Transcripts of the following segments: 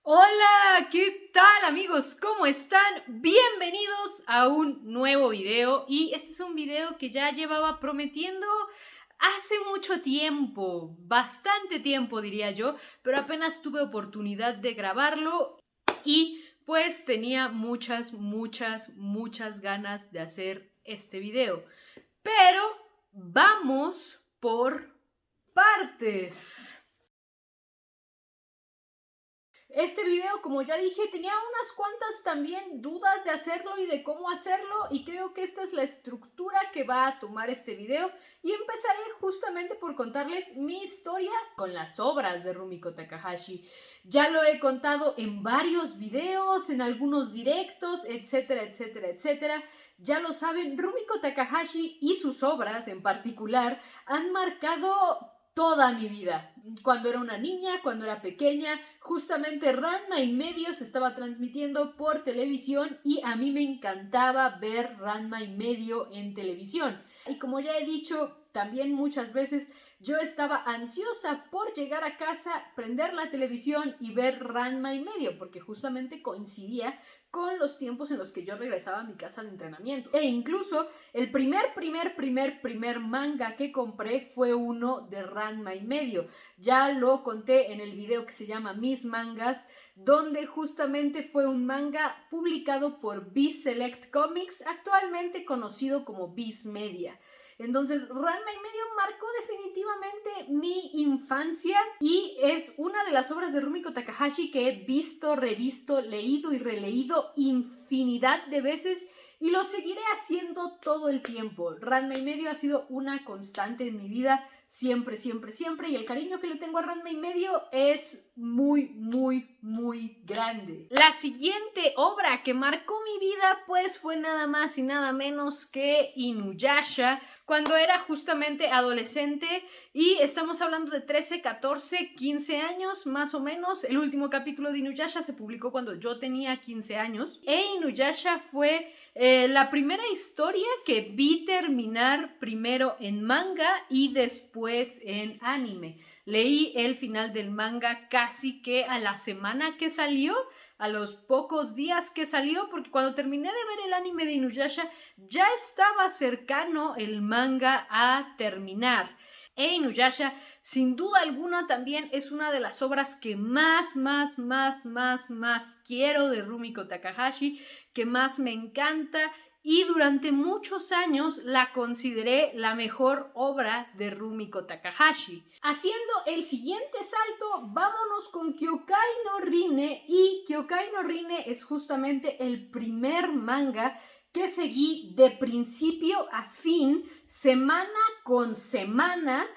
Hola, ¿qué tal amigos? ¿Cómo están? Bienvenidos a un nuevo video y este es un video que ya llevaba prometiendo hace mucho tiempo, bastante tiempo diría yo, pero apenas tuve oportunidad de grabarlo y pues tenía muchas ganas de hacer este video. Pero vamos por partes. Este video, como ya dije, tenía unas cuantas también dudas de hacerlo y de cómo hacerlo, y creo que esta es la estructura que va a tomar este video, y empezaré justamente por contarles mi historia con las obras de Rumiko Takahashi. Ya lo he contado en varios videos, en algunos directos, etcétera, etcétera, etcétera. Ya lo saben, Rumiko Takahashi y sus obras en particular han marcado toda mi vida. Cuando era una niña, cuando era pequeña, justamente Ranma y medio se estaba transmitiendo por televisión y a mí me encantaba ver Ranma y medio en televisión. Y como ya he dicho también muchas veces, yo estaba ansiosa por llegar a casa, prender la televisión y ver Ranma y medio, porque justamente coincidía con los tiempos en los que yo regresaba a mi casa de entrenamiento. E incluso el primer manga que compré fue uno de Ranma y medio. Ya lo conté en el video que se llama Mis Mangas, donde justamente fue un manga publicado por Viz Select Comics, actualmente conocido como Viz Media. Entonces, Ranma y medio marcó definitivamente mi infancia y es una de las obras de Rumiko Takahashi que he visto, revisto, leído y releído infinidad de veces y lo seguiré haciendo todo el tiempo. Ranma y medio ha sido una constante en mi vida, siempre, y el cariño que le tengo a Ranma y medio es muy grande. La siguiente obra que marcó mi vida pues fue nada más y nada menos que Inuyasha, cuando era justamente adolescente, y estamos hablando de 13, 14, 15 años más o menos. El último capítulo de Inuyasha se publicó cuando yo tenía 15 años e Inuyasha fue la primera historia que vi terminar primero en manga y después en anime. Leí el final del manga casi que a la semana que salió, a los pocos días que salió, porque cuando terminé de ver el anime de Inuyasha ya estaba cercano el manga a terminar. E Inuyasha, sin duda alguna, también es una de las obras que más quiero de Rumiko Takahashi, que más me encanta, y durante muchos años la consideré la mejor obra de Rumiko Takahashi. Haciendo el siguiente salto, vámonos con Kyokai no Rine, y Kyokai no Rine es justamente el primer manga que seguí de principio a fin, semana con semana,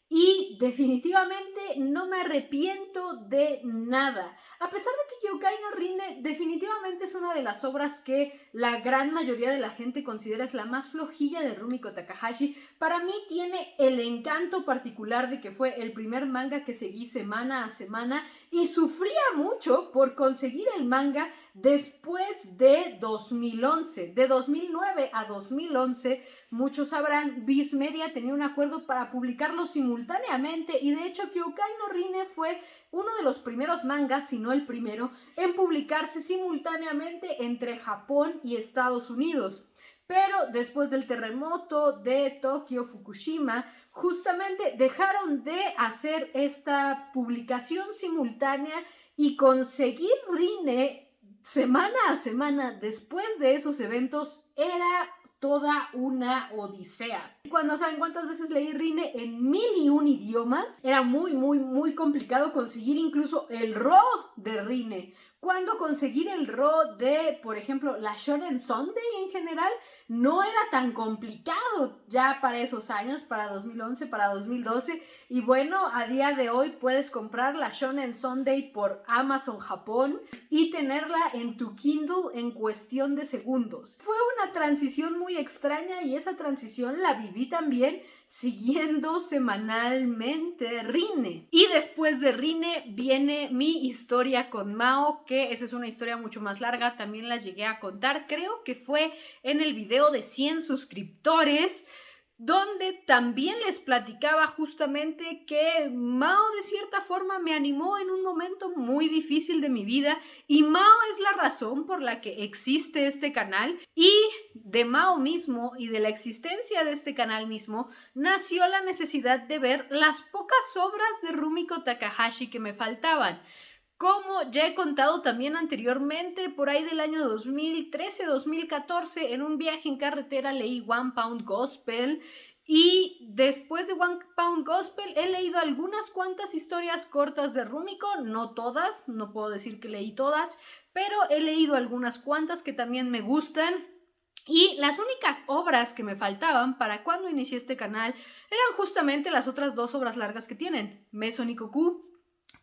y definitivamente no me arrepiento de nada. A pesar de que Kyokai no Rine definitivamente es una de las obras que la gran mayoría de la gente considera es la más flojilla de Rumiko Takahashi, para mí tiene el encanto particular de que fue el primer manga que seguí semana a semana y sufría mucho por conseguir el manga después de 2011. De 2009 a 2011, muchos sabrán, Viz Media tenía un acuerdo para publicarlo simultáneamente, y de hecho Kyokai no Rine fue uno de los primeros mangas, si no el primero, en publicarse simultáneamente entre Japón y Estados Unidos. Pero después del terremoto de Tokio, Fukushima, justamente dejaron de hacer esta publicación simultánea, y conseguir Rine semana a semana después de esos eventos era toda una odisea. Cuando saben cuántas veces leí Rine en 1001 idiomas, era muy complicado conseguir incluso el RAW de Rine. Cuando conseguir el RAW de, por ejemplo, la Shonen Sunday en general, no era tan complicado ya para esos años, para 2011, para 2012. Y bueno, a día de hoy puedes comprar la Shonen Sunday por Amazon Japón y tenerla en tu Kindle en cuestión de segundos. Fue una transición muy extraña, y esa transición la viví también siguiendo semanalmente Rine. Y después de Rine viene mi historia con Mao, que esa es una historia mucho más larga, también la llegué a contar, creo que fue en el video de 100 suscriptores. donde también les platicaba justamente que Mao de cierta forma me animó en un momento muy difícil de mi vida y Mao es la razón por la que existe este canal y de Mao mismo y de la existencia de este canal mismo nació la necesidad de ver las pocas obras de Rumiko Takahashi que me faltaban. Como ya he contado también anteriormente, por ahí del año 2013-2014, en un viaje en carretera leí One Pound Gospel y después de One Pound Gospel he leído algunas cuantas historias cortas de Rumiko, no todas, no puedo decir que leí todas, pero he leído algunas cuantas que también me gustan. Y las únicas obras que me faltaban para cuando inicié este canal eran justamente las otras dos obras largas que tienen, Meso Nikoku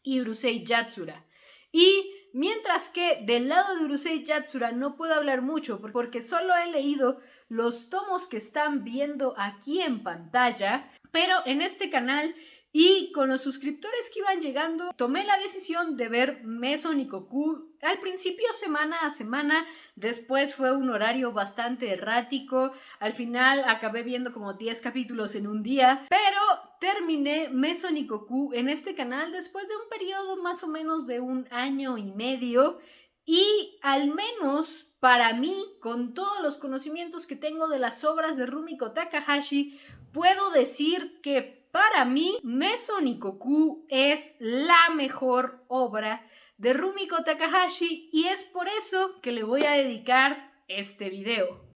y Urusei Yatsura. Y mientras que del lado de Urusei Yatsura no puedo hablar mucho porque solo he leído los tomos que están viendo aquí en pantalla, pero en este canal y con los suscriptores que iban llegando, tomé la decisión de ver Meso Nikoku al principio semana a semana, después fue un horario bastante errático, al final acabé viendo como 10 capítulos en un día, pero terminé Meso Nikoku en este canal después de un periodo más o menos de 1 año y medio y al menos para mí, con todos los conocimientos que tengo de las obras de Rumiko Takahashi, puedo decir que para mí, Meso Nikoku es la mejor obra de Rumiko Takahashi y es por eso que le voy a dedicar este video.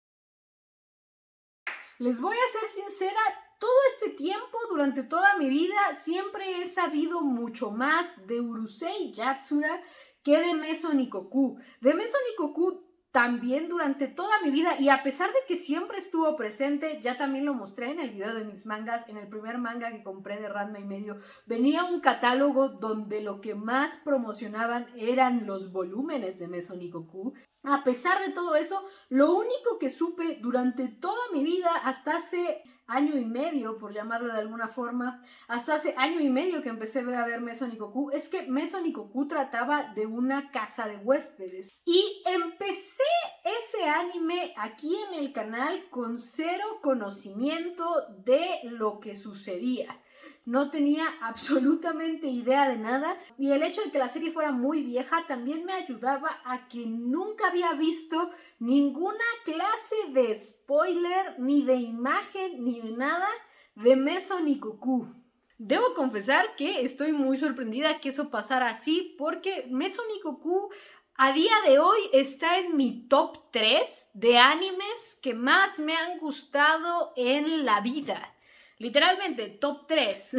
Les voy a ser sincera, todo este tiempo, durante toda mi vida, siempre he sabido mucho más de Urusei Yatsura que de Meso Nikoku. De Meso Nikoku también durante toda mi vida y a pesar de que siempre estuvo presente, ya también lo mostré en el video de mis mangas, en el primer manga que compré de Ranma y medio, venía un catálogo donde lo que más promocionaban eran los volúmenes de Meso Nikoku. A pesar de todo eso, lo único que supe durante toda mi vida hasta hace 1 año y medio, por llamarlo de alguna forma, hasta hace 1 año y medio que empecé a ver Meso Nikoku, es que Meso Nikoku trataba de una casa de huéspedes. Y empecé ese anime aquí en el canal con cero conocimiento de lo que sucedía. No tenía absolutamente idea de nada y el hecho de que la serie fuera muy vieja también me ayudaba a que nunca había visto ninguna clase de spoiler, ni de imagen, ni de nada de Meso Nikoku. Debo confesar que estoy muy sorprendida que eso pasara así porque Meso Nikoku a día de hoy está en mi top 3 de animes que más me han gustado en la vida. Literalmente, top 3.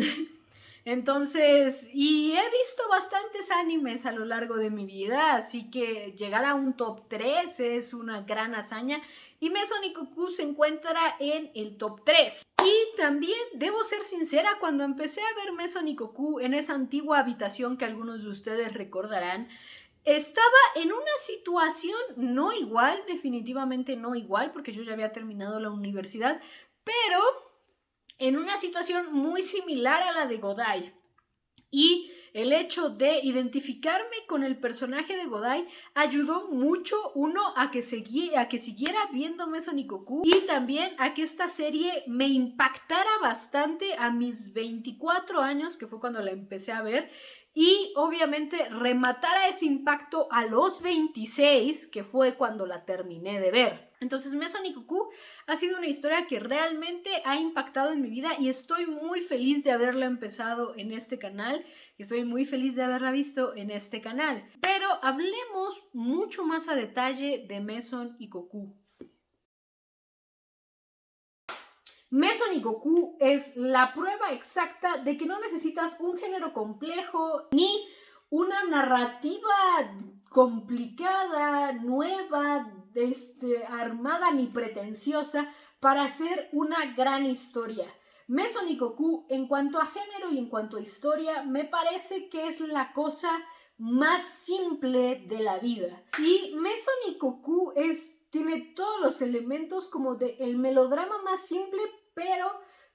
Entonces, y he visto bastantes animes a lo largo de mi vida, así que llegar a un top 3 es una gran hazaña. Y Meso Nikoku se encuentra en el top 3. Y también debo ser sincera, cuando empecé a ver Meso Nikoku en esa antigua habitación que algunos de ustedes recordarán, estaba en una situación no igual, definitivamente no igual, porque yo ya había terminado la universidad, pero en una situación muy similar a la de Godai. Y el hecho de identificarme con el personaje de Godai ayudó mucho, uno, a que siguiera viendo Meso Nikoku y también a que esta serie me impactara bastante a mis 24 años, que fue cuando la empecé a ver, y obviamente rematara ese impacto a los 26, que fue cuando la terminé de ver. Entonces Meso Nikoku ha sido una historia que realmente ha impactado en mi vida y estoy muy feliz de haberla empezado en este canal. Estoy muy feliz de haberla visto en este canal. Pero hablemos mucho más a detalle de Meso Nikoku. Meso Nikoku es la prueba exacta de que no necesitas un género complejo ni una narrativa complicada, nueva, armada ni pretenciosa para hacer una gran historia. Meso Nikoku, en cuanto a género y en cuanto a historia, me parece que es la cosa más simple de la vida. Y Meso Nikoku tiene todos los elementos como el melodrama más simple, pero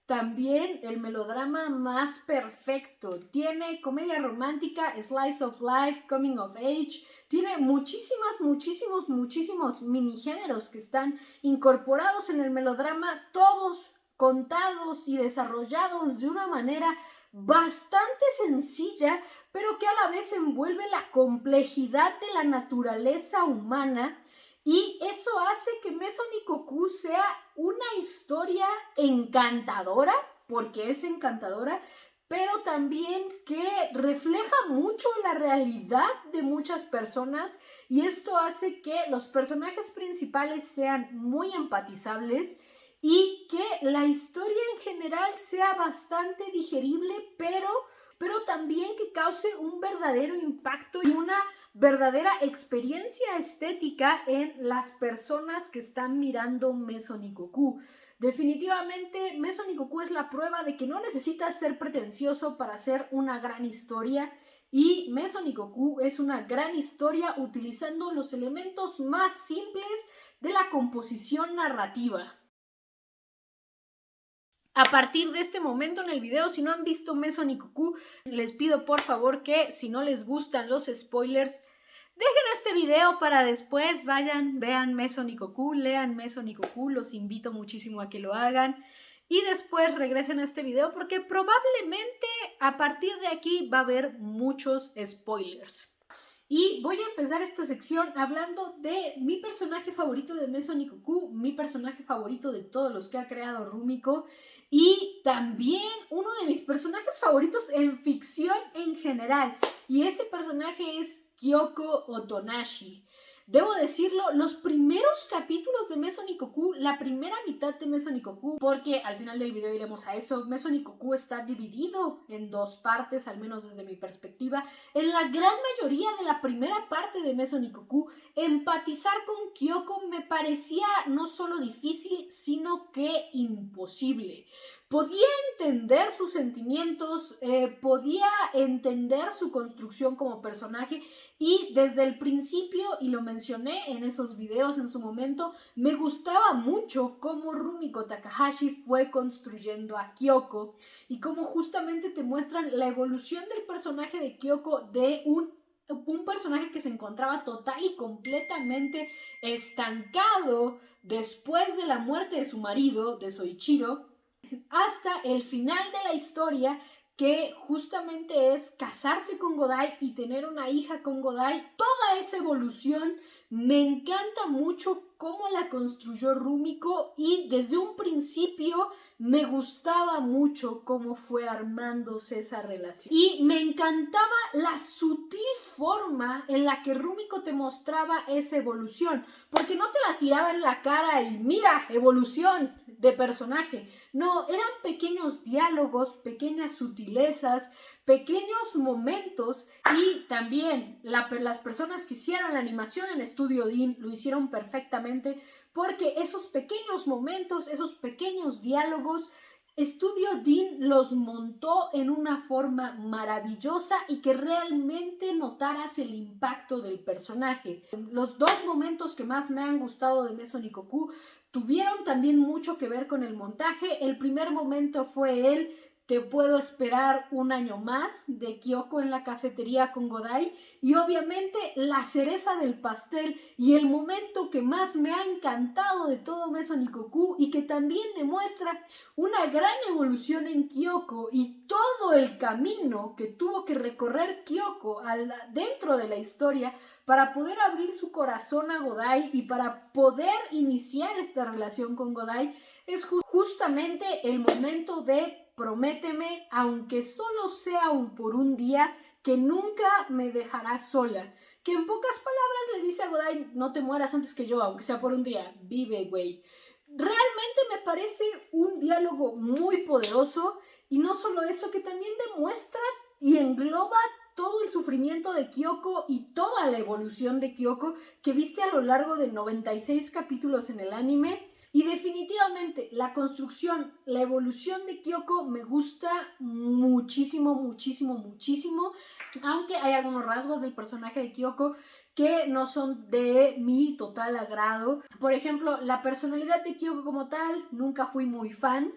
también el melodrama más perfecto. Tiene comedia romántica, slice of life, coming of age. Tiene muchísimos minigéneros que están incorporados en el melodrama, todos contados y desarrollados de una manera bastante sencilla, pero que a la vez envuelve la complejidad de la naturaleza humana, y eso hace que Maison Ikkoku sea una historia encantadora, porque es encantadora, pero también que refleja mucho la realidad de muchas personas, y esto hace que los personajes principales sean muy empatizables y que la historia en general sea bastante digerible, pero también que cause un verdadero impacto y una verdadera experiencia estética en las personas que están mirando Maison Ikkoku. Definitivamente, Maison Ikkoku es la prueba de que no necesitas ser pretencioso para hacer una gran historia, y Maison Ikkoku es una gran historia utilizando los elementos más simples de la composición narrativa. A partir de este momento en el video, si no han visto Maison Ikkoku, les pido por favor que, si no les gustan los spoilers, dejen este video para después vayan, vean Maison Ikkoku, lean Maison Ikkoku, los invito muchísimo a que lo hagan. Y después regresen a este video porque probablemente a partir de aquí va a haber muchos spoilers. Y voy a empezar esta sección hablando de mi personaje favorito de Maison Ikkoku, mi personaje favorito de todos los que ha creado Rumiko, y también uno de mis personajes favoritos en ficción en general. Y ese personaje es Kyoko Otonashi. Debo decirlo, los primeros capítulos de Maison Ikkoku, la primera mitad de Maison Ikkoku, porque al final del video iremos a eso, Maison Ikkoku está dividido en dos partes, al menos desde mi perspectiva. En la gran mayoría de la primera parte de Maison Ikkoku, empatizar con Kyoko me parecía no solo difícil, sino que imposible. Podía entender sus sentimientos, podía entender su construcción como personaje, y desde el principio, y lo mencioné en esos videos en su momento, me gustaba mucho cómo Rumiko Takahashi fue construyendo a Kyoko y cómo justamente te muestran la evolución del personaje de Kyoko de un personaje que se encontraba total y completamente estancado después de la muerte de su marido, de Soichiro, hasta el final de la historia, que justamente es casarse con Godai y tener una hija con Godai. Toda esa evolución me encanta mucho cómo la construyó Rumiko, y desde un principio me gustaba mucho cómo fue armándose esa relación. Y me encantaba la sutil forma en la que Rumiko te mostraba esa evolución, porque no te la tiraba en la cara y mira, evolución de personaje. No, eran pequeños diálogos, pequeñas sutilezas, pequeños momentos, y también las personas que hicieron la animación en Estudio Dean lo hicieron perfectamente, porque esos pequeños momentos, esos pequeños diálogos, Estudio Dean los montó en una forma maravillosa y que realmente notaras el impacto del personaje. Los dos momentos que más me han gustado de Maison Ikkoku tuvieron también mucho que ver con el montaje. El primer momento fue el "te puedo esperar un año más" de Kyoko en la cafetería con Godai, y obviamente la cereza del pastel y el momento que más me ha encantado de todo Maison Ikkoku, y que también demuestra una gran evolución en Kyoko y todo el camino que tuvo que recorrer Kyoko dentro de la historia para poder abrir su corazón a Godai y para poder iniciar esta relación con Godai, es justamente el momento de "prométeme, aunque solo sea por un día, que nunca me dejarás sola", que en pocas palabras le dice a Godai: no te mueras antes que yo, aunque sea por un día, vive, güey. Realmente me parece un diálogo muy poderoso, y no solo eso, que también demuestra y engloba todo el sufrimiento de Kyoko y toda la evolución de Kyoko que viste a lo largo de 96 capítulos en el anime. Y definitivamente la construcción, la evolución de Kyoko me gusta muchísimo, muchísimo, muchísimo, aunque hay algunos rasgos del personaje de Kyoko que no son de mi total agrado. Por ejemplo, la personalidad de Kyoko como tal, nunca fui muy fan.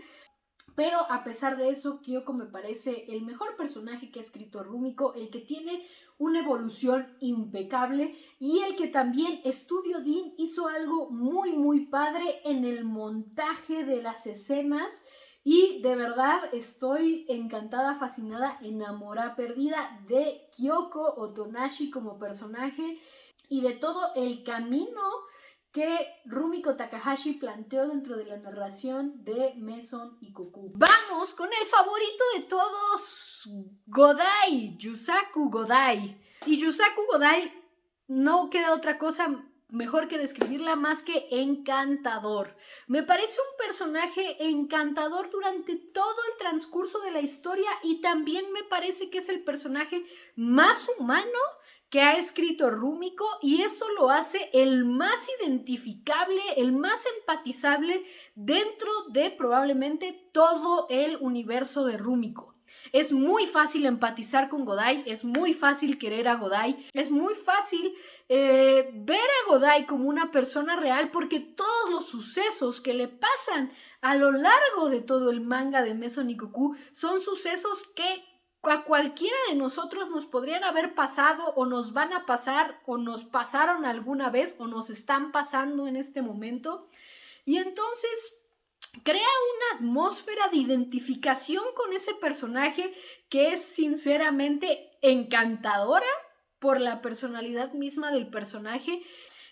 Pero a pesar de eso, Kyoko me parece el mejor personaje que ha escrito Rumiko, el que tiene una evolución impecable, y el que también Studio Dean hizo algo muy muy padre en el montaje de las escenas. Y de verdad estoy encantada, fascinada, enamorada, perdida de Kyoko Otonashi como personaje y de todo el camino que Rumiko Takahashi planteó dentro de la narración de Mason Ikkoku. Vamos con el favorito de todos, Godai, Yusaku Godai. Y Yusaku Godai no queda otra cosa mejor que describirla más que encantador. Me parece un personaje encantador durante todo el transcurso de la historia, y también me parece que es el personaje más humano que ha escrito Rumiko, y eso lo hace el más identificable, el más empatizable dentro de probablemente todo el universo de Rumiko. Es muy fácil empatizar con Godai, es muy fácil querer a Godai, es muy fácil ver a Godai como una persona real, porque todos los sucesos que le pasan a lo largo de todo el manga de Mason Ikkoku son sucesos que a cualquiera de nosotros nos podrían haber pasado, o nos van a pasar, o nos pasaron alguna vez, o nos están pasando en este momento. Y entonces crea una atmósfera de identificación con ese personaje que es sinceramente encantadora por la personalidad misma del personaje,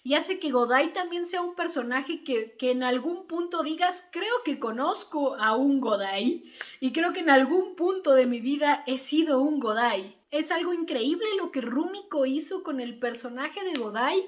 y hace que Godai también sea un personaje que en algún punto digas, creo que conozco a un Godai, y creo que en algún punto de mi vida he sido un Godai. Es algo increíble lo que Rumiko hizo con el personaje de Godai.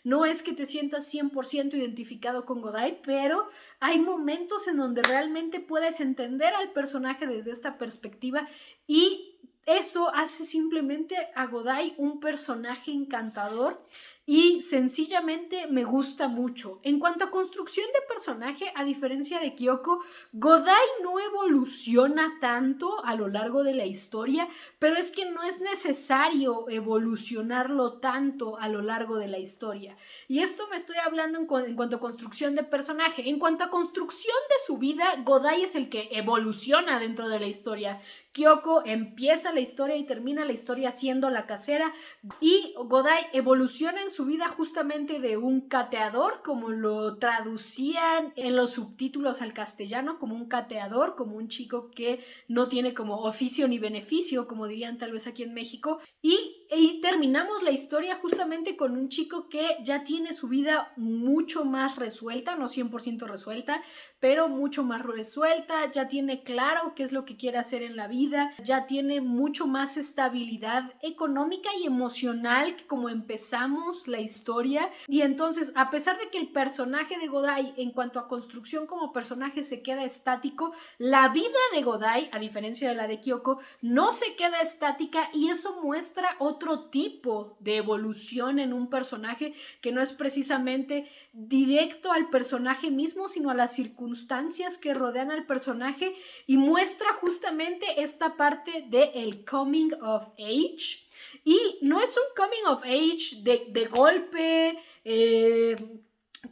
No es que te sientas 100% identificado con Godai, pero hay momentos en donde realmente puedes entender al personaje desde esta perspectiva, y eso hace simplemente a Godai un personaje encantador y sencillamente me gusta mucho. En cuanto a construcción de personaje, a diferencia de Kyoko, Godai no evoluciona tanto a lo largo de la historia, pero es que no es necesario evolucionarlo tanto a lo largo de la historia. Y esto me estoy hablando en cuanto a construcción de personaje. En cuanto a construcción de su vida, Godai es el que evoluciona dentro de la historia. Kyoko empieza la historia y termina la historia siendo la casera, y Godai evoluciona en su vida justamente de un cateador, como lo traducían en los subtítulos al castellano, como un cateador, como un chico que no tiene como oficio ni beneficio, como dirían tal vez aquí en México, y terminamos la historia justamente con un chico que ya tiene su vida mucho más resuelta, no 100% resuelta, pero mucho más resuelta, ya tiene claro qué es lo que quiere hacer en la vida, ya tiene mucho más estabilidad económica y emocional que como empezamos la historia. Y entonces, a pesar de que el personaje de Godai en cuanto a construcción como personaje se queda estático, la vida de Godai, a diferencia de la de Kyoko, no se queda estática, y eso muestra otro tipo de evolución en un personaje que no es precisamente directo al personaje mismo, sino a las circunstancias que rodean al personaje, y muestra justamente esta parte del coming of age. Y no es un coming of age de golpe,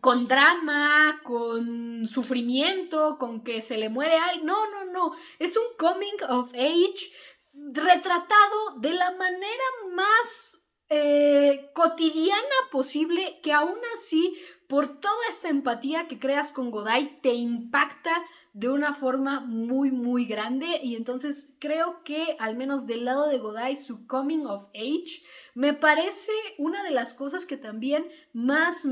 con drama, con sufrimiento, con que se le muere alguien. No. Es un coming of age retratado de la manera más cotidiana posible, que aún así, por toda esta empatía que creas con Godai, te impacta de una forma muy muy grande. Y entonces creo que al menos del lado de Godai, su coming of age me parece una de las cosas que también más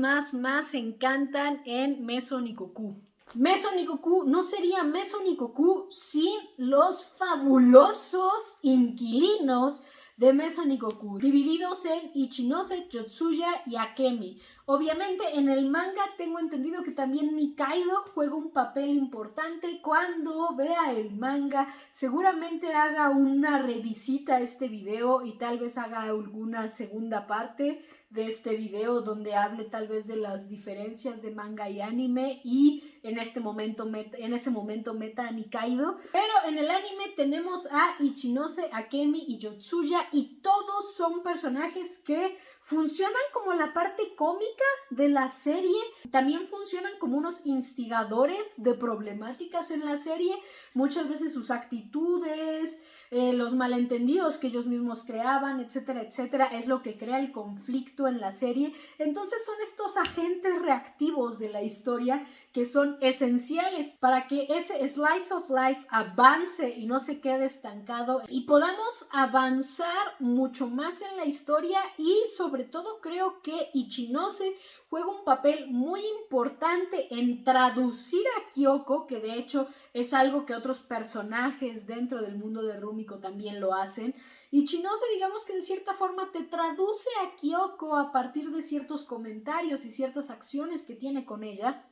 encantan en Mason Ikkoku. Mason Ikkoku no sería Mason Ikkoku sin los fabulosos inquilinos de Mason Ikkoku, divididos en Ichinose, Yotsuya y Akemi. Obviamente en el manga tengo entendido que también Nikaido juega un papel importante. Cuando vea el manga seguramente haga una revisita a este video, y tal vez haga alguna segunda parte de este video donde hable tal vez de las diferencias de manga y anime, y en ese momento meta a Nikaido. Pero en el anime tenemos a Ichinose, Akemi y Yotsuya, y todos son personajes que funcionan como la parte cómica de la serie, también funcionan como unos instigadores de problemáticas en la serie, muchas veces sus actitudes, los malentendidos que ellos mismos creaban, etcétera, etcétera, es lo que crea el conflicto en la serie. Entonces son estos agentes reactivos de la historia que son esenciales para que ese slice of life avance y no se quede estancado y podamos avanzar mucho más en la historia. Y sobre todo creo que Ichinose juega un papel muy importante en traducir a Kyoko, que de hecho es algo que otros personajes dentro del mundo de Rumiko también lo hacen. Ichinose, digamos que de cierta forma te traduce a Kyoko a partir de ciertos comentarios y ciertas acciones que tiene con ella.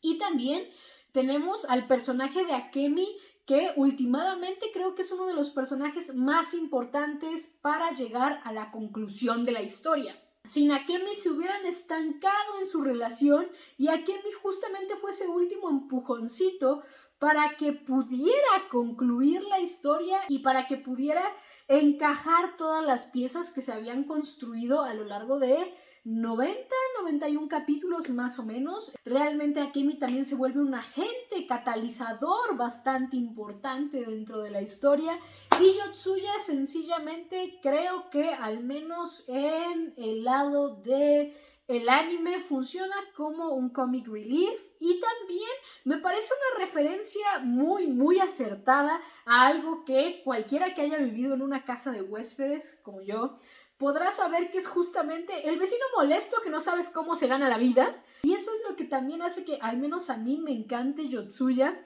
Y también tenemos al personaje de Akemi, que últimamente creo que es uno de los personajes más importantes para llegar a la conclusión de la historia. Sin Akemi se hubieran estancado en su relación y Akemi justamente fue ese último empujoncito para que pudiera concluir la historia y para que pudiera encajar todas las piezas que se habían construido a lo largo de 91 capítulos más o menos. Realmente Akemi también se vuelve un agente catalizador bastante importante dentro de la historia, y Yotsuya sencillamente creo que al menos en el lado de el anime funciona como un comic relief, y también me parece una referencia muy acertada a algo que cualquiera que haya vivido en una casa de huéspedes como yo podrá saber, que es justamente el vecino molesto que no sabes cómo se gana la vida. Y eso es lo que también hace que al menos a mí me encante Yotsuya,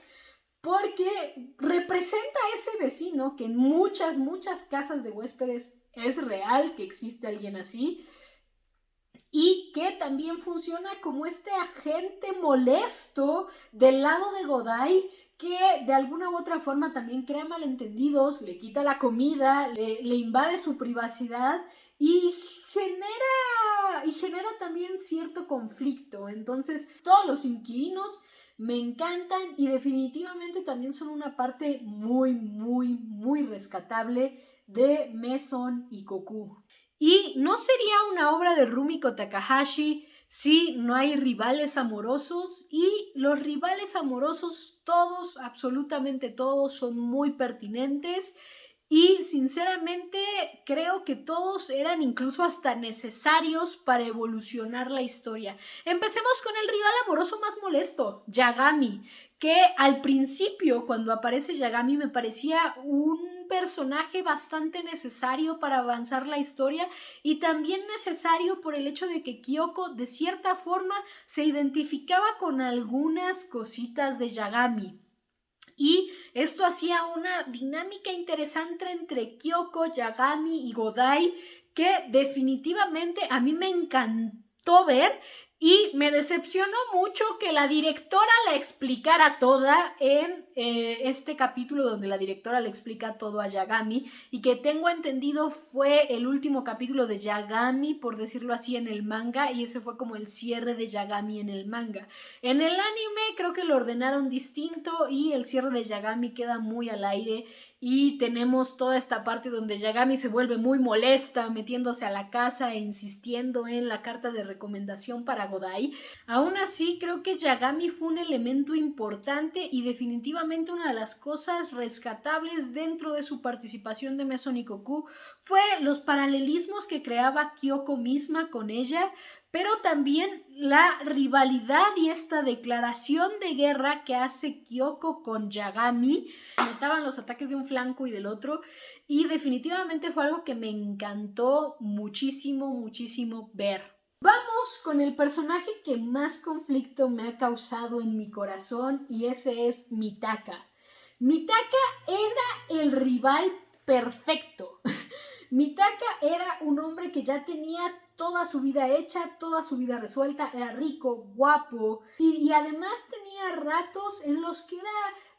porque representa a ese vecino que en muchas casas de huéspedes es real que existe alguien así, y que también funciona como este agente molesto del lado de Godai, que de alguna u otra forma también crea malentendidos, le quita la comida, le invade su privacidad y genera también cierto conflicto. Entonces todos los inquilinos me encantan y definitivamente también son una parte muy rescatable de Mason Ikkoku. Y no sería una obra de Rumiko Takahashi si no hay rivales amorosos, y los rivales amorosos todos, absolutamente todos, son muy pertinentes. Y sinceramente creo que todos eran incluso hasta necesarios para evolucionar la historia. Empecemos con el rival amoroso más molesto, Yagami, que al principio cuando aparece Yagami me parecía un personaje bastante necesario para avanzar la historia, y también necesario por el hecho de que Kyoko de cierta forma se identificaba con algunas cositas de Yagami. Y esto hacía una dinámica interesante entre Kyoko, Yagami y Godai, que definitivamente a mí me encantó ver. Y me decepcionó mucho que la directora la explicara toda en este capítulo donde la directora le explica todo a Yagami, y que tengo entendido fue el último capítulo de Yagami, por decirlo así, en el manga, y ese fue como el cierre de Yagami en el manga. En el anime creo que lo ordenaron distinto y el cierre de Yagami queda muy al aire, y tenemos toda esta parte donde Yagami se vuelve muy molesta metiéndose a la casa e insistiendo en la carta de recomendación para Godai. Aún así creo que Yagami fue un elemento importante y definitivamente una de las cosas rescatables dentro de su participación de Mason Ikkoku fue los paralelismos que creaba Kyoko misma con ella, pero también la rivalidad y esta declaración de guerra que hace Kyoko con Yagami. Notaban los ataques de un flanco y del otro, y definitivamente fue algo que me encantó muchísimo ver. Vamos con el personaje que más conflicto me ha causado en mi corazón, y ese es Mitaka. Mitaka era el rival perfecto. Mitaka era un hombre que ya tenía toda su vida hecha, toda su vida resuelta, era rico, guapo, y además tenía ratos en los que era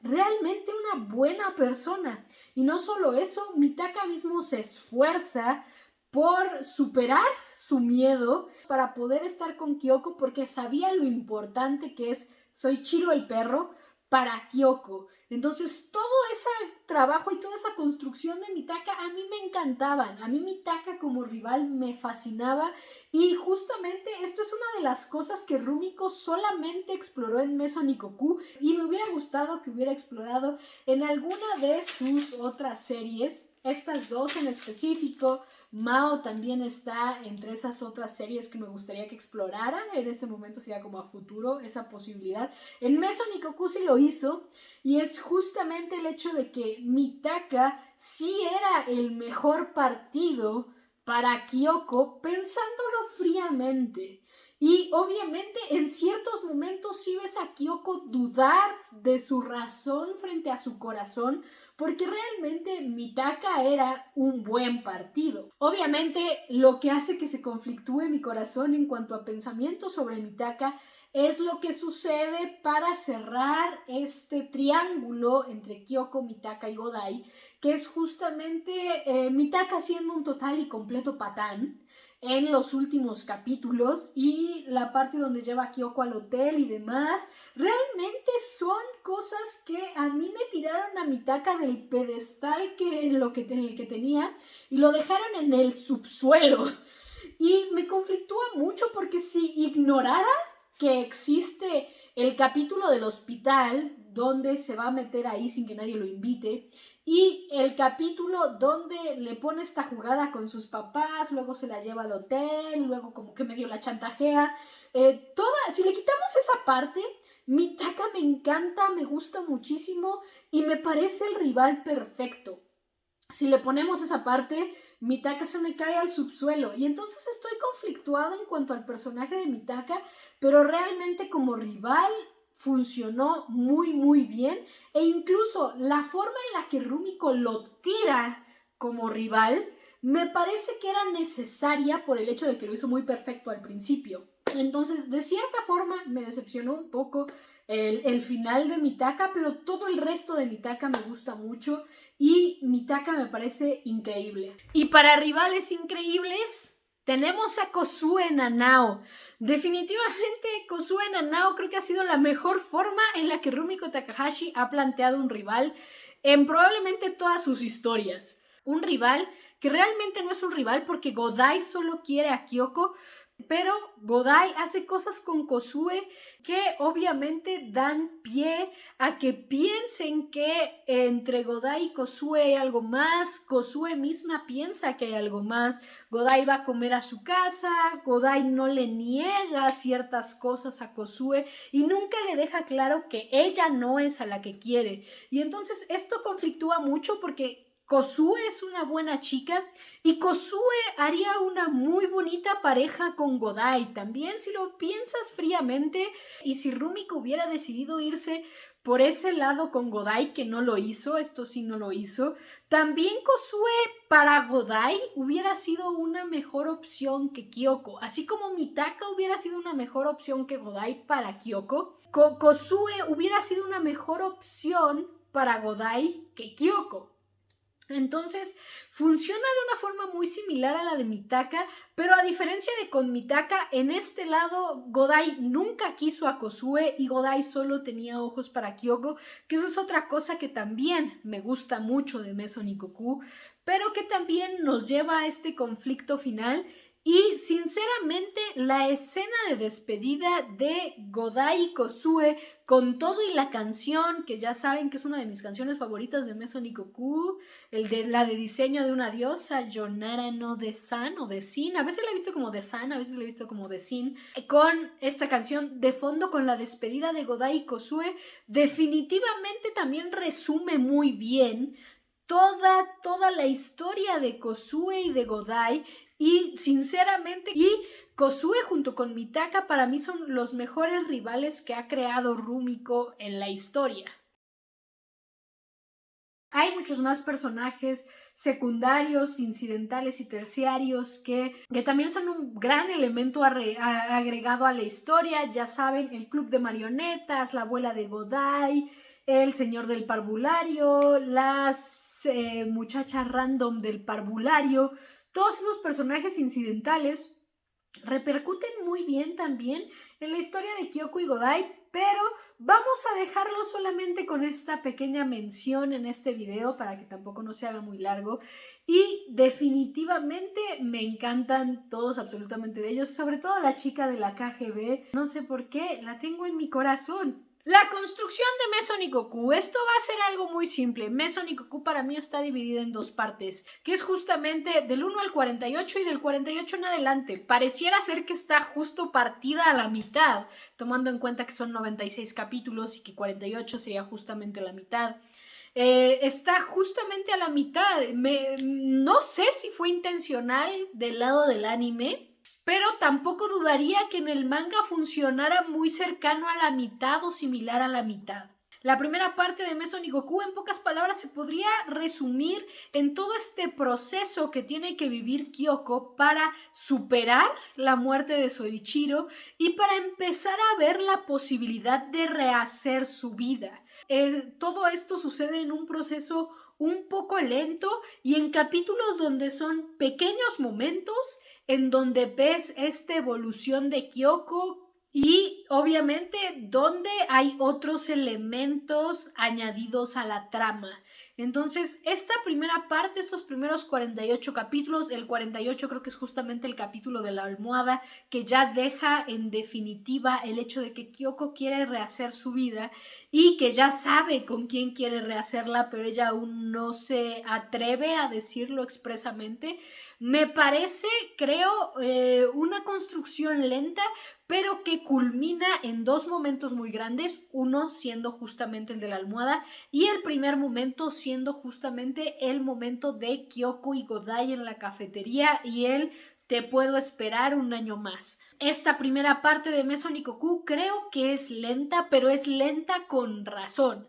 realmente una buena persona. Y no solo eso, Mitaka mismo se esfuerza por superar su miedo para poder estar con Kyoko, porque sabía lo importante que es: soy Chiro el perro, para Kyoko. Entonces todo ese trabajo y toda esa construcción de Mitaka a mí me encantaban. A mí Mitaka como rival me fascinaba y justamente esto es una de las cosas que Rumiko solamente exploró en Meso Nikoku y me hubiera gustado que hubiera explorado en alguna de sus otras series. Estas dos en específico. Mao también está entre esas otras series que me gustaría que exploraran. En este momento sería como a futuro esa posibilidad. En Meso Nikoku sí lo hizo y es justamente el hecho de que Mitaka sí era el mejor partido para Kyoko pensándolo fríamente. Y obviamente en ciertos momentos sí ves a Kyoko dudar de su razón frente a su corazón, porque realmente Mitaka era un buen partido. Obviamente lo que hace que se conflictúe mi corazón en cuanto a pensamientos sobre Mitaka es lo que sucede para cerrar este triángulo entre Kyoko, Mitaka y Godai, que es justamente Mitaka siendo un total y completo patán en los últimos capítulos y la parte donde lleva a Kyoko al hotel y demás. Realmente son cosas que a mí me tiraron a Mitaka del pedestal en el que tenía y lo dejaron en el subsuelo. Y me conflictúa mucho porque si ignorara que existe el capítulo del hospital donde se va a meter ahí sin que nadie lo invite y el capítulo donde le pone esta jugada con sus papás, luego se la lleva al hotel, luego como que medio la chantajea, si le quitamos esa parte, Mitaka me encanta, me gusta muchísimo y me parece el rival perfecto. Si le ponemos esa parte, Mitaka se me cae al subsuelo y entonces estoy conflictuada en cuanto al personaje de Mitaka, pero realmente como rival funcionó muy muy bien e incluso la forma en la que Rumiko lo tira como rival me parece que era necesaria por el hecho de que lo hizo muy perfecto al principio. Entonces, de cierta forma, me decepcionó un poco el final de Mitaka, pero todo el resto de Mitaka me gusta mucho y Mitaka me parece increíble. Y para rivales increíbles, tenemos a Kozue Nanao. Definitivamente Kozue Nanao creo que ha sido la mejor forma en la que Rumiko Takahashi ha planteado un rival en probablemente todas sus historias. Un rival que realmente no es un rival porque Godai solo quiere a Kyoko, pero Godai hace cosas con Kozue que obviamente dan pie a que piensen que entre Godai y Kozue hay algo más. Kozue misma piensa que hay algo más. Godai va a comer a su casa, Godai no le niega ciertas cosas a Kozue y nunca le deja claro que ella no es a la que quiere. Y entonces esto conflictúa mucho porque Kozue es una buena chica y Kozue haría una muy bonita pareja con Godai también si lo piensas fríamente. Y si Rumiko hubiera decidido irse por ese lado con Godai, que no lo hizo, esto sí no lo hizo, también Kozue para Godai hubiera sido una mejor opción que Kyoko, así como Mitaka hubiera sido una mejor opción que Godai para Kyoko. Kozue hubiera sido una mejor opción para Godai que Kyoko. Entonces funciona de una forma muy similar a la de Mitaka, pero a diferencia de con Mitaka, en este lado Godai nunca quiso a Kozue y Godai solo tenía ojos para Kyoko, que eso es otra cosa que también me gusta mucho de Meso Nikoku, pero que también nos lleva a este conflicto final. Y sinceramente la escena de despedida de Godai y Kozue con todo y la canción, que ya saben que es una de mis canciones favoritas de Meso Nikoku, la de diseño de una diosa, Yonara no de San o de Sin, a veces la he visto como de San, a veces la he visto como de Sin, con esta canción de fondo con la despedida de Godai y Kozue, definitivamente también resume muy bien toda la historia de Kozue y de Godai. Y sinceramente, Kozue junto con Mitaka para mí son los mejores rivales que ha creado Rumiko en la historia. Hay muchos más personajes secundarios, incidentales y terciarios que también son un gran elemento agregado a la historia. Ya saben, el club de marionetas, la abuela de Godai, el señor del parvulario, las muchachas random del parvulario. Todos esos personajes incidentales repercuten muy bien también en la historia de Kyoko y Godai, pero vamos a dejarlo solamente con esta pequeña mención en este video para que tampoco no se haga muy largo. Y definitivamente me encantan todos, absolutamente de ellos, sobre todo la chica de la KGB. No sé por qué, la tengo en mi corazón. La construcción de Meso Nikoku. Esto va a ser algo muy simple. Meso Nikoku para mí está dividida en dos partes, que es justamente del 1 al 48 y del 48 en adelante. Pareciera ser que está justo partida a la mitad, tomando en cuenta que son 96 capítulos y que 48 sería justamente la mitad. Está justamente a la mitad. No sé si fue intencional del lado del anime, pero tampoco dudaría que en el manga funcionara muy cercano a la mitad o similar a la mitad. La primera parte de Meso Nikoku, en pocas palabras, se podría resumir en todo este proceso que tiene que vivir Kyoko para superar la muerte de Soichiro y para empezar a ver la posibilidad de rehacer su vida. Todo esto sucede en un proceso un poco lento y en capítulos donde son pequeños momentos en donde ves esta evolución de Kyoko y obviamente donde hay otros elementos añadidos a la trama. Entonces, esta primera parte, estos primeros 48 capítulos, el 48 creo que es justamente el capítulo de la almohada, que ya deja en definitiva el hecho de que Kyoko quiere rehacer su vida y que ya sabe con quién quiere rehacerla, pero ella aún no se atreve a decirlo expresamente. Me parece, creo, una construcción lenta, pero que culmina en dos momentos muy grandes, uno siendo justamente el de la almohada y el primer momento siendo justamente el momento de Kyoko y Godai en la cafetería y el te puedo esperar un año más. Esta primera parte de Meso Nikoku creo que es lenta, pero es lenta con razón,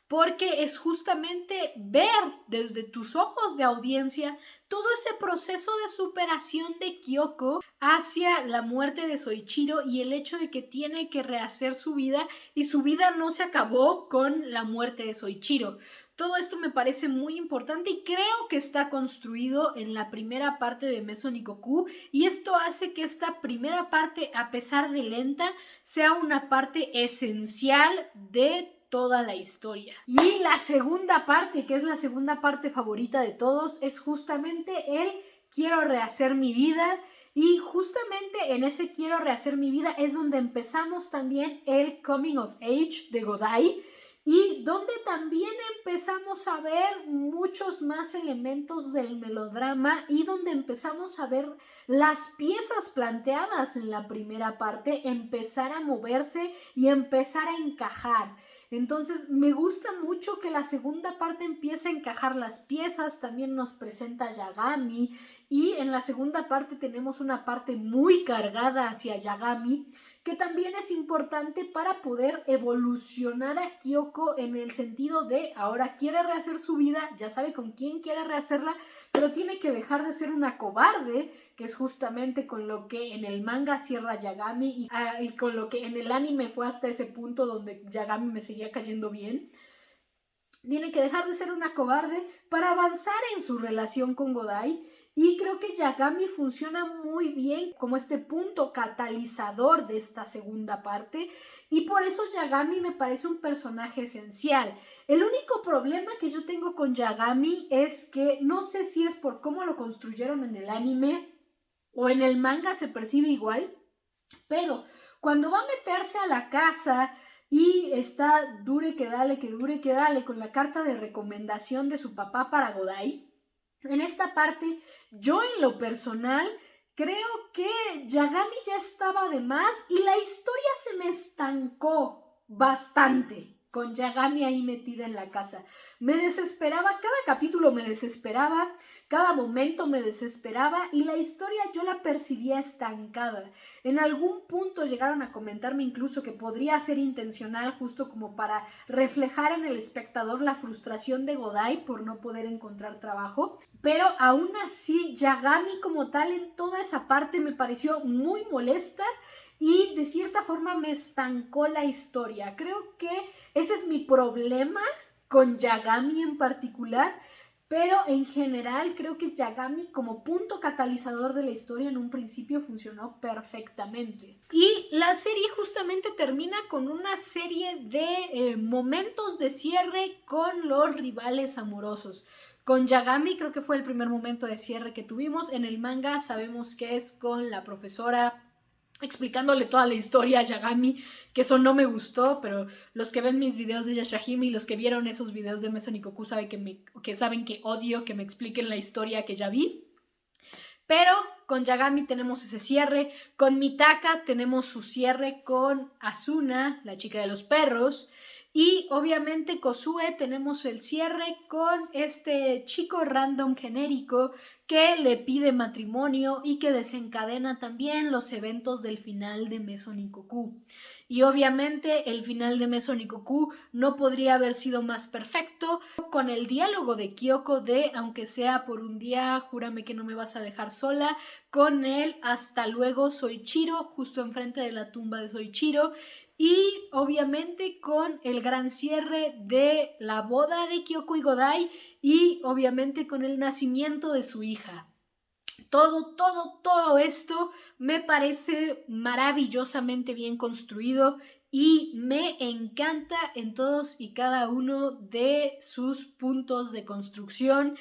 porque es justamente ver desde tus ojos de audiencia todo ese proceso de superación de Kyoko hacia la muerte de Soichiro y el hecho de que tiene que rehacer su vida y su vida no se acabó con la muerte de Soichiro. Todo esto me parece muy importante y creo que está construido en la primera parte de Meso Nikoku y esto hace que esta primera parte, a pesar de lenta, sea una parte esencial de toda la historia. Y la segunda parte, que es la segunda parte favorita de todos, es justamente el quiero rehacer mi vida y justamente en ese quiero rehacer mi vida es donde empezamos también el coming of age de Godai y donde también empezamos a ver muchos más elementos del melodrama y donde empezamos a ver las piezas planteadas en la primera parte empezar a moverse y empezar a encajar. Entonces me gusta mucho que la segunda parte empiece a encajar las piezas, también nos presenta Yagami y en la segunda parte tenemos una parte muy cargada hacia Yagami que también es importante para poder evolucionar a Kyoko en el sentido de ahora quiere rehacer su vida, ya sabe con quién quiere rehacerla, pero tiene que dejar de ser una cobarde, que es justamente con lo que en el manga cierra Yagami y con lo que en el anime fue hasta ese punto donde Yagami me seguía cayendo bien. Tiene que dejar de ser una cobarde para avanzar en su relación con Godai y creo que Yagami funciona muy bien como este punto catalizador de esta segunda parte y por eso Yagami me parece un personaje esencial. El único problema que yo tengo con Yagami es que no sé si es por cómo lo construyeron en el anime o en el manga se percibe igual, pero cuando va a meterse a la casa y está dure que dale con la carta de recomendación de su papá para Godai, en esta parte yo en lo personal creo que Yagami ya estaba de más y la historia se me estancó bastante con Yagami ahí metida en la casa. Me desesperaba, cada capítulo me desesperaba, cada momento me desesperaba y la historia yo la percibía estancada. En algún punto llegaron a comentarme incluso que podría ser intencional justo como para reflejar en el espectador la frustración de Godai por no poder encontrar trabajo, pero aún así Yagami como tal en toda esa parte me pareció muy molesta y de cierta forma me estancó la historia. Creo que ese es mi problema con Yagami en particular, pero en general creo que Yagami como punto catalizador de la historia en un principio funcionó perfectamente. Y la serie justamente termina con una serie de momentos de cierre con los rivales amorosos. Con Yagami creo que fue el primer momento de cierre que tuvimos. En el manga sabemos que es con la profesora explicándole toda la historia a Yagami, que eso no me gustó, pero los que ven mis videos de Yashahime y los que vieron esos videos de Meso Nikoku saben que odio que me expliquen la historia que ya vi. Pero con Yagami tenemos ese cierre, con Mitaka tenemos su cierre con Asuna, la chica de los perros, y obviamente Kozue tenemos el cierre con este chico random genérico que le pide matrimonio y que desencadena también los eventos del final de Meso Nikoku. Y obviamente el final de Meso Nikoku no podría haber sido más perfecto, con el diálogo de Kyoko de aunque sea por un día, júrame que no me vas a dejar sola, con el hasta luego Soichiro, justo enfrente de la tumba de Soichiro, y obviamente con el gran cierre de la boda de Kyoko y Godai y obviamente con el nacimiento de su hija. Todo esto me parece maravillosamente bien construido y me encanta en todos y cada uno de sus puntos de construcción.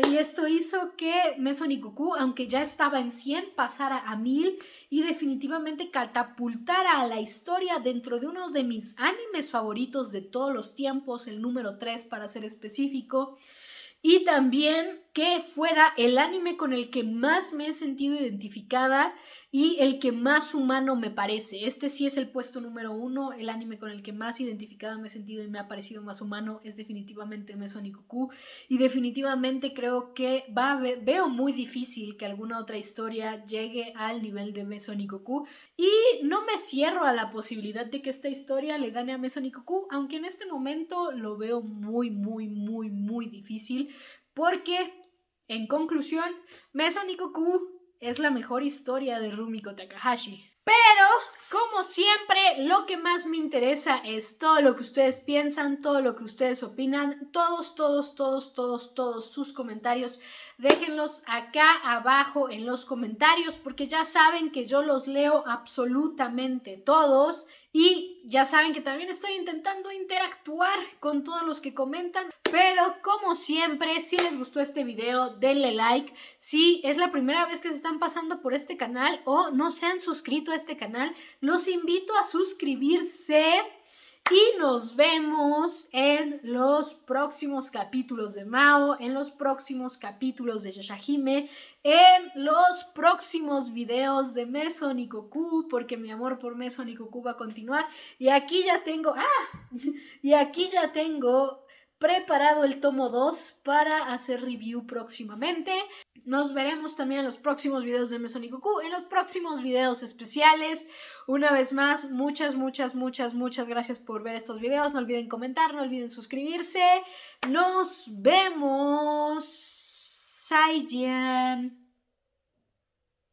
Y esto hizo que Meso Nikoku, aunque ya estaba en 100, pasara a 1000 y definitivamente catapultara a la historia dentro de uno de mis animes favoritos de todos los tiempos, el número 3 para ser específico. Y también que fuera el anime con el que más me he sentido identificada y el que más humano me parece. Este sí es el puesto número 1, el anime con el que más identificada me he sentido y me ha parecido más humano es definitivamente Meso Nikoku. Y definitivamente creo que veo muy difícil que alguna otra historia llegue al nivel de Meso Nikoku. Y no me cierro a la posibilidad de que esta historia le gane a Meso Nikoku, aunque en este momento lo veo muy difícil. Porque, en conclusión, Meso Nikoku es la mejor historia de Rumiko Takahashi. Pero, como siempre, lo que más me interesa es todo lo que ustedes piensan, todo lo que ustedes opinan, todos sus comentarios. Déjenlos acá abajo en los comentarios porque ya saben que yo los leo absolutamente todos. Y ya saben que también estoy intentando interactuar con todos los que comentan. Pero como siempre, si les gustó este video, denle like. Si es la primera vez que se están pasando por este canal o no se han suscrito a este canal, los invito a suscribirse. Y nos vemos en los próximos capítulos de Mao, en los próximos capítulos de Yashahime, en los próximos videos de Meso Nikoku, porque mi amor por Meso Nikoku va a continuar. Y aquí ya tengo preparado el tomo 2 para hacer review próximamente. Nos veremos también en los próximos videos de Meso Nikoku, en los próximos videos especiales. Una vez más, muchas gracias por ver estos videos. No olviden comentar, no olviden suscribirse. Nos vemos. Saiyan.